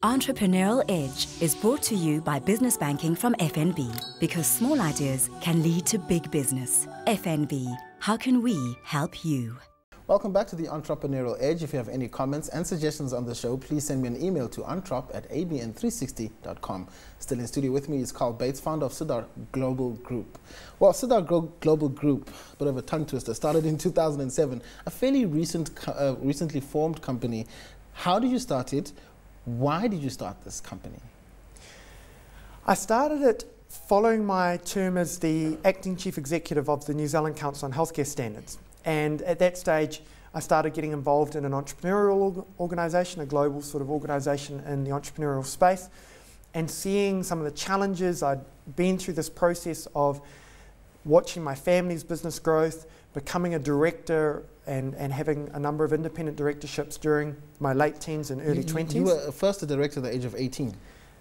Entrepreneurial Edge is brought to you by Business Banking from FNB, because small ideas can lead to big business. FNB, how can we help you? Welcome back to the Entrepreneurial Edge. If you have any comments and suggestions on the show, please send me an email to antrop@abn360.com. Still in studio with me is Carl Bates, founder of SIRDAR Global Group. Well, SIRDAR Global Group, a bit of a tongue twister, started in 2007, a fairly recently formed company. How did you start it? Why did you start this company? I started it following my term as the acting chief executive of the New Zealand Council on Healthcare Standards. And at that stage, I started getting involved in an entrepreneurial organisation, a global sort of organisation in the entrepreneurial space, and seeing some of the challenges. I'd been through this process of watching my family's business growth, becoming a director and having a number of independent directorships during my late teens and early 20s. You were first a director at the age of 18?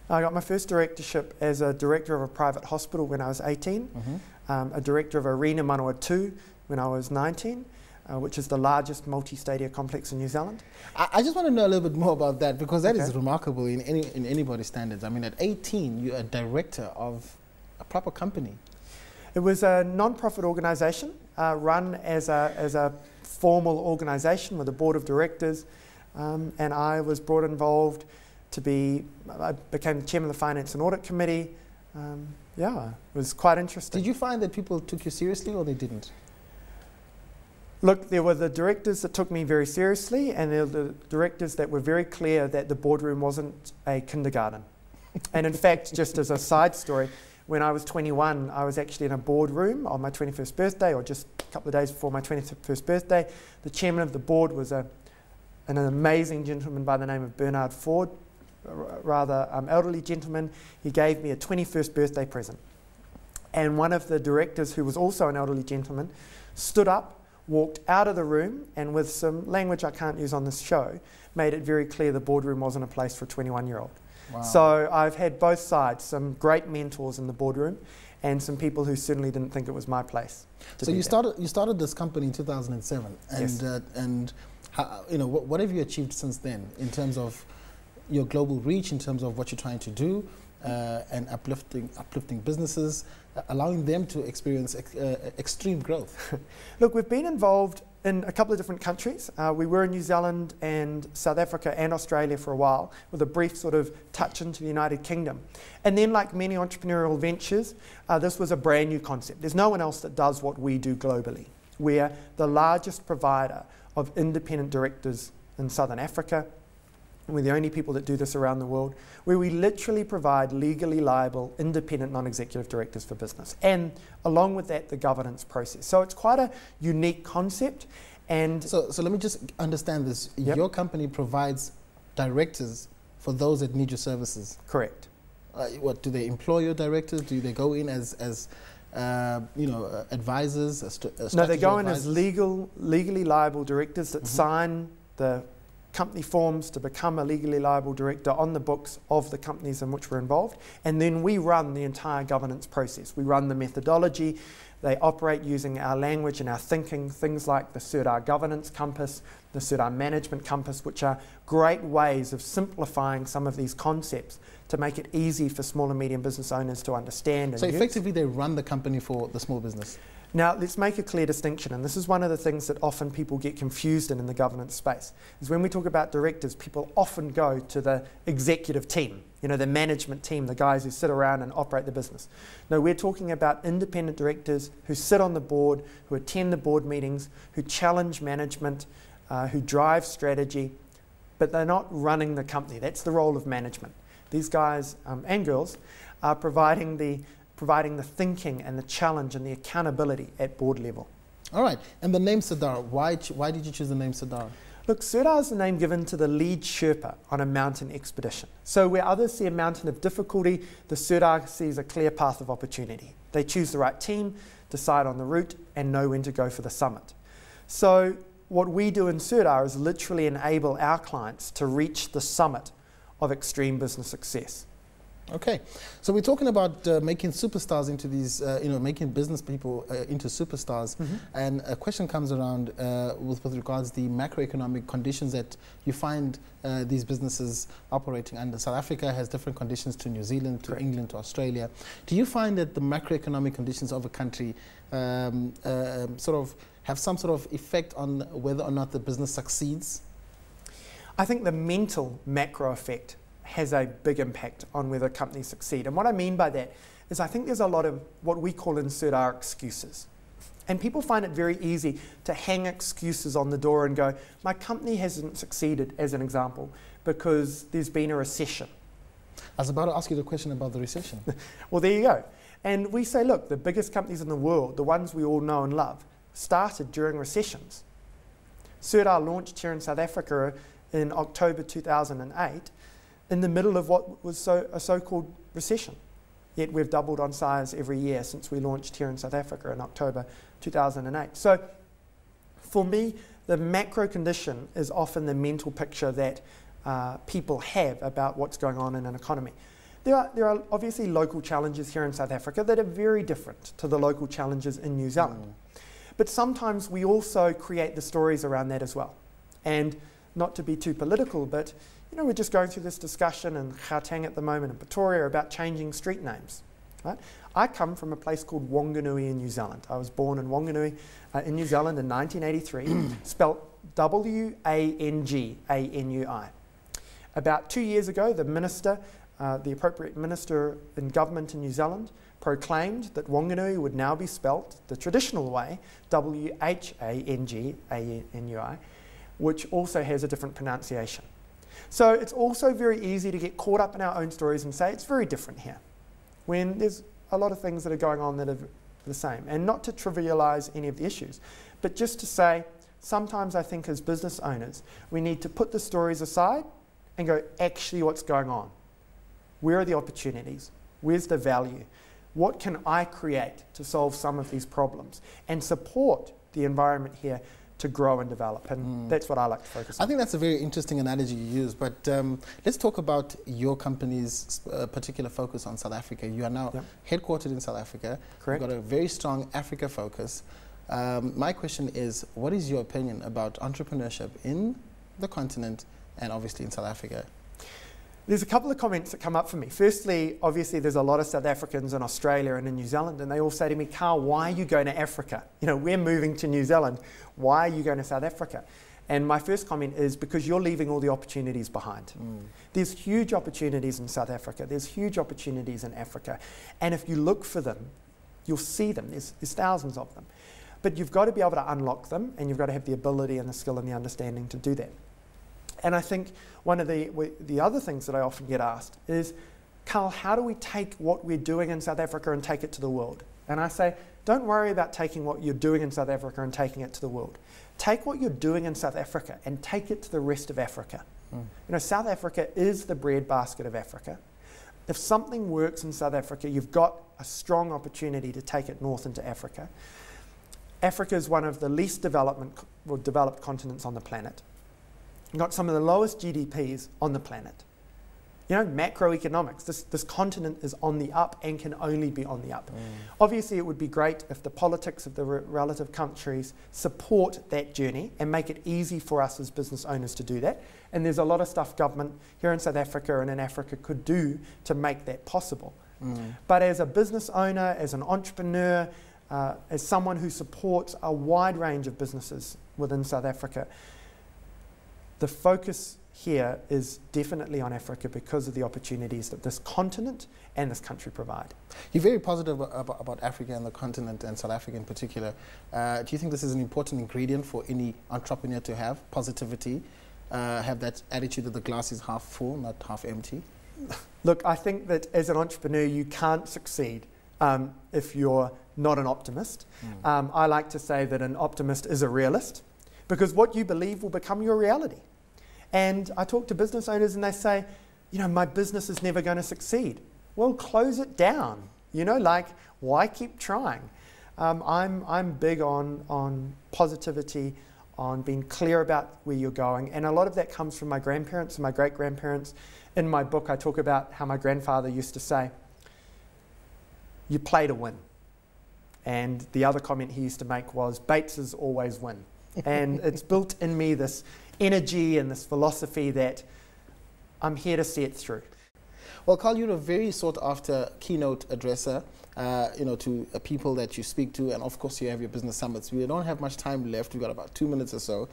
I got my first directorship as a director of a private hospital when I was 18, a director of Arena Manawatu when I was 19, which is the largest multi-stadia complex in New Zealand. I just want to know a little bit more about that, because that is remarkable in anybody's standards. I mean, at 18, you're a director of a proper company. It was a non-profit organisation run as a formal organisation with a board of directors, and I was brought involved to I became the chairman of the Finance and Audit Committee. Yeah, it was quite interesting. Did you find that people took you seriously or they didn't? Look, there were the directors that took me very seriously, and there were the directors that were very clear that the boardroom wasn't a kindergarten. And in fact, just as a side story, when I was 21, I was actually in a boardroom on my 21st birthday, or just a couple of days before my 21st birthday. The chairman of the board was an amazing gentleman by the name of Bernard Ford, a rather elderly gentleman. He gave me a 21st birthday present. And one of the directors, who was also an elderly gentleman, stood up, walked out of the room, and with some language I can't use on this show, made it very clear the boardroom wasn't a place for a 21-year-old. Wow. So I've had both sides, some great mentors in the boardroom and some people who certainly didn't think it was my place. So you started this company in 2007, and yes. And how, what have you achieved since then in terms of your global reach, in terms of what you're trying to do, and uplifting businesses, allowing them to experience extreme growth? Look, we've been involved in a couple of different countries. We were in New Zealand and South Africa and Australia for a while, with a brief sort of touch into the United Kingdom. And then, like many entrepreneurial ventures, this was a brand new concept. There's no one else that does what we do globally. We're the largest provider of independent directors in Southern Africa. We're the only people that do this around the world, where we literally provide legally liable, independent, non-executive directors for business. And along with that, the governance process. So it's quite a unique concept. And so let me just understand this. Yep. Your company provides directors for those that need your services. Correct. What, do they employ your directors? Do they go in as advisors? No, they go in as legally liable directors that sign the company forms to become a legally liable director on the books of the companies in which we're involved. And then we run the entire governance process. We run the methodology. They operate using our language and our thinking, things like the SIRDAR Governance Compass, the SIRDAR Management Compass, which are great ways of simplifying some of these concepts to make it easy for small and medium business owners to understand and So use. effectively they run the company for the small business. Now, let's make a clear distinction, and this is one of the things that often people get confused in the governance space, is when we talk about directors, people often go to the executive team, the management team, the guys who sit around and operate the business. No, we're talking about independent directors who sit on the board, who attend the board meetings, who challenge management, who drive strategy, but they're not running the company. That's the role of management. These guys and girls are providing the thinking and the challenge and the accountability at board level. All right, and the name SIRDAR, why did you choose the name SIRDAR? Look, SIRDAR is the name given to the lead Sherpa on a mountain expedition. So where others see a mountain of difficulty, the SIRDAR sees a clear path of opportunity. They choose the right team, decide on the route, and know when to go for the summit. So what we do in SIRDAR is literally enable our clients to reach the summit of extreme business success. Okay, so we're talking about making superstars into these, making business people into superstars. And a question comes around with regards to the macroeconomic conditions that you find these businesses operating under. South Africa has different conditions to New Zealand, to England, to Australia. Do you find that the macroeconomic conditions of a country sort of have some sort of effect on whether or not the business succeeds? I think the mental macro effect has a big impact on whether companies succeed. And what I mean by that is I think there's a lot of what we call in SIRDAR excuses. And people find it very easy to hang excuses on the door and go, my company hasn't succeeded, as an example, because there's been a recession. I was about to ask you the question about the recession. Well, there you go. And we say, look, the biggest companies in the world, the ones we all know and love, started during recessions. SIRDAR launched here in South Africa in October 2008, in the middle of what was a so-called recession. Yet we've doubled on size every year since we launched here in South Africa in October 2008. So for me, the macro condition is often the mental picture that people have about what's going on in an economy. There are obviously local challenges here in South Africa that are very different to the local challenges in New Zealand. But sometimes we also create the stories around that as well. And not to be too political, but we're just going through this discussion in Gauteng at the moment, in Pretoria, about changing street names. Right? I come from a place called Wanganui in New Zealand. I was born in Wanganui in New Zealand in 1983, spelt W-A-N-G-A-N-U-I. About 2 years ago, the minister, the appropriate minister in government in New Zealand, proclaimed that Wanganui would now be spelt the traditional way, W-H-A-N-G-A-N-U-I, which also has a different pronunciation. So it's also very easy to get caught up in our own stories and say it's very different here, when there's a lot of things that are going on that are the same. And not to trivialize any of the issues, but just to say, sometimes I think as business owners, we need to put the stories aside and go, actually what's going on? Where are the opportunities? Where's the value? What can I create to solve some of these problems and support the environment here to grow and develop? And that's what I like to focus on. I think that's a very interesting analogy you use, but let's talk about your company's particular focus on South Africa. You are now headquartered in South Africa. Correct. You've got a very strong Africa focus. My question is, what is your opinion about entrepreneurship in the continent and obviously in South Africa? There's a couple of comments that come up for me. Firstly, obviously there's a lot of South Africans in Australia and in New Zealand, and they all say to me, Carl, why are you going to Africa? We're moving to New Zealand. Why are you going to South Africa? And my first comment is because you're leaving all the opportunities behind. There's huge opportunities in South Africa. There's huge opportunities in Africa. And if you look for them, you'll see them. There's thousands of them. But you've got to be able to unlock them, and you've got to have the ability and the skill and the understanding to do that. And I think one of the other things that I often get asked is, Carl, how do we take what we're doing in South Africa and take it to the world? And I say, don't worry about taking what you're doing in South Africa and taking it to the world. Take what you're doing in South Africa and take it to the rest of Africa. South Africa is the breadbasket of Africa. If something works in South Africa, you've got a strong opportunity to take it north into Africa. Africa is one of the least developed continents on the planet. You've got some of the lowest GDPs on the planet. Macroeconomics, this continent is on the up and can only be on the up. Obviously, it would be great if the politics of the relative countries support that journey and make it easy for us as business owners to do that. And there's a lot of stuff government here in South Africa and in Africa could do to make that possible. But as a business owner, as an entrepreneur, as someone who supports a wide range of businesses within South Africa, the focus here is definitely on Africa because of the opportunities that this continent and this country provide. You're very positive about Africa and the continent and South Africa in particular. Do you think this is an important ingredient for any entrepreneur to have, positivity, have that attitude that the glass is half full, not half empty? Look, I think that as an entrepreneur you can't succeed if you're not an optimist. I like to say that an optimist is a realist, because what you believe will become your reality. And I talk to business owners and they say, my business is never going to succeed. Well, close it down. Why keep trying? I'm big on positivity, on being clear about where you're going. And a lot of that comes from my grandparents and my great-grandparents. In my book, I talk about how my grandfather used to say, "You play to win." And the other comment he used to make was, "Bateses always win." And it's built in me this energy and this philosophy that I'm here to see it through. Well, Carl, you're a very sought-after keynote addresser, to people that you speak to, and of course you have your business summits. We don't have much time left. We've got about 2 minutes or so.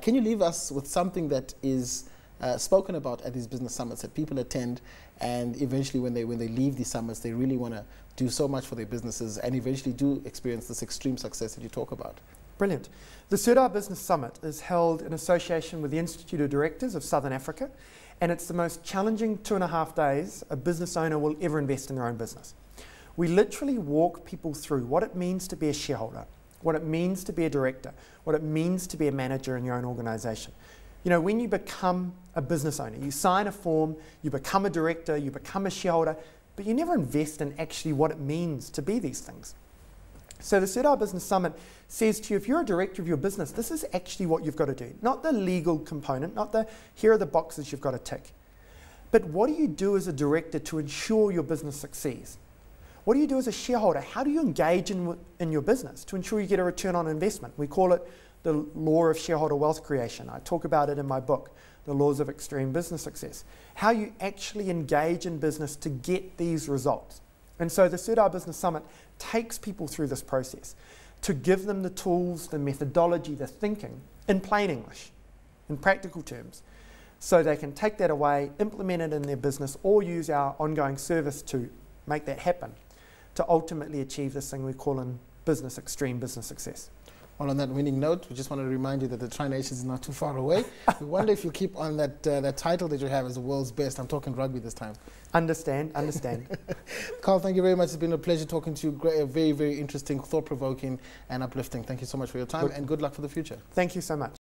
Can you leave us with something that is spoken about at these business summits that people attend, and eventually when they leave these summits, they really want to do so much for their businesses and eventually do experience this extreme success that you talk about? Brilliant. The SIRDAR Business Summit is held in association with the Institute of Directors of Southern Africa, and it's the most challenging 2.5 days a business owner will ever invest in their own business. We literally walk people through what it means to be a shareholder, what it means to be a director, what it means to be a manager in your own organisation. You know, when you become a business owner, you sign a form, you become a director, you become a shareholder, but you never invest in actually what it means to be these things. So the SIRDAR Business Summit says to you, if you're a director of your business, this is actually what you've got to do. Not the legal component, not the, here are the boxes you've got to tick. But what do you do as a director to ensure your business succeeds? What do you do as a shareholder? How do you engage in your business to ensure you get a return on investment? We call it the law of shareholder wealth creation. I talk about it in my book, The Laws of Extreme Business Success. How you actually engage in business to get these results. And so the SIRDAR Business Summit takes people through this process to give them the tools, the methodology, the thinking in plain English, in practical terms, so they can take that away, implement it in their business, or use our ongoing service to make that happen, to ultimately achieve this thing we call in business extreme business success. Well, on that winning note, we just want to remind you that the Tri-Nations is not too far away. We wonder if you'll keep on that title that you have as the world's best. I'm talking rugby this time. Understand. Carl, thank you very much. It's been a pleasure talking to you. Great, very, very interesting, thought-provoking and uplifting. Thank you so much for your time, and good luck for the future. Thank you so much.